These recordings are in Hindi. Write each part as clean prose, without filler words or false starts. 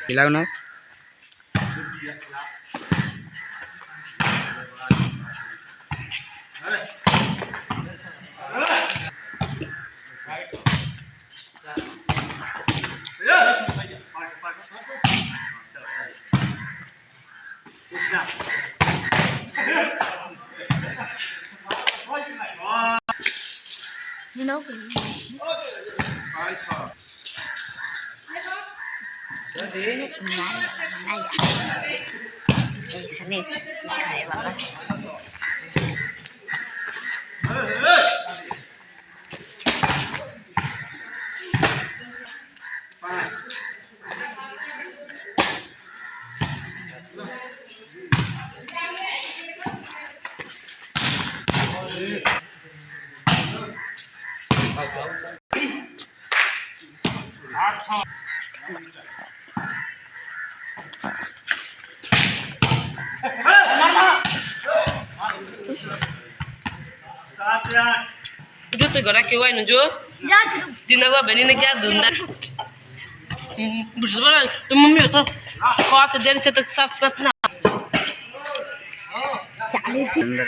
खिलाओ ना You know. जो तो घर के वाइन जो दिन हुआ बनी ने क्या धुंधा बुझल तो मम्मी तो बहुत देर से तो सास मत ना अंदर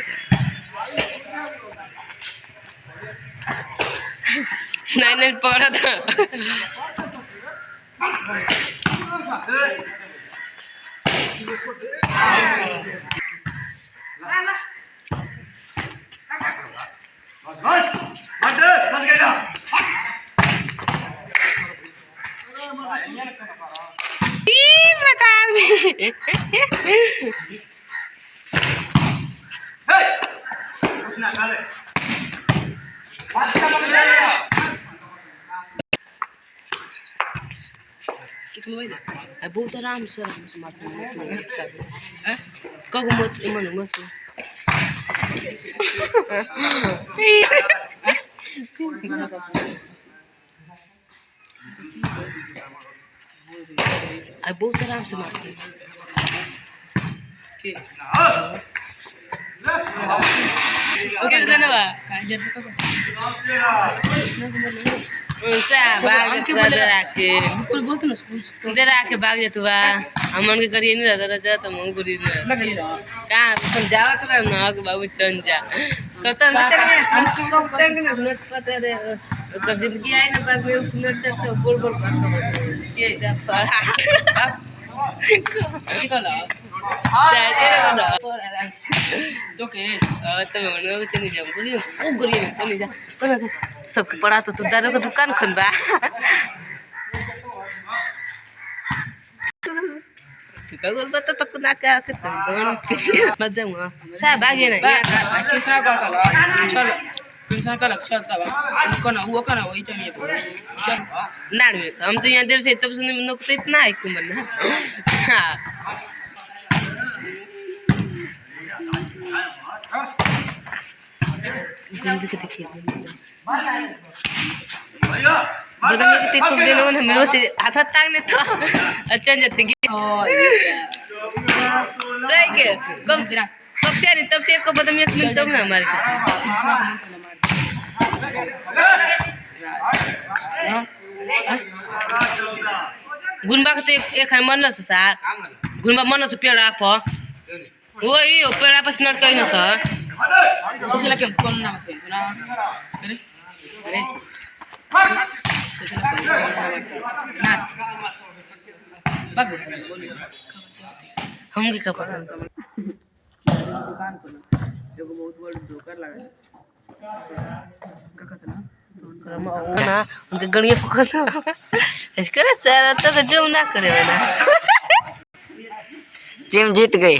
नहीं नहीं पड़ा था बहुत आराम से कगो मत मन मसु बहुत आराम से मारते ओके धन्यवाद भाग जतुआ हमन के करिए नहीं रहता जा तो हम करिए नहीं कहां समझावा कर ना के बाबू चल जा कत हम चंग ने सुनत पता रे कब जिंदगी आई ना बाग में सुनत चत बोल बोल करतो ये जा शिकला जाए रे ना तो के तो मन चली जा करिए ओ करिए चली जा सब पड़ा तो तू दारू का दुकान खोलबा कगल बता तो कुना का के तो दोनों पीछे मजा हुआ सा भागे ना कृष्णा का चल कृष्णा का लक्ष्य था उनको ना वो का ना वही तो ये चल नाड़ में हम तो यहाँ देर से तब सुनने में तो इतना है तुम ना गुंडी के देखिए बता मैं कितने कुक देने वाला हमें वैसे हाथ ताकने तो अच्छा जाते कि सही के कब से नहीं तब से एक को पता मैं एक मिनट तब ना हमारे गुनबा के तो एक है मन से सार गुनबा मन से पेड़ आप वही पेड़ आप नट कहीं ना सर सोचला के कौन ना ना अरे अरे सोचला ना बाबू बोलियो हम के कपड़ा दुकान खोला एगो बहुत बड़ दुकान लगा का कहता ना उनके गड़िया पकड़ना इसका ना सारा तो जो ना करे ना टीम जीत गई।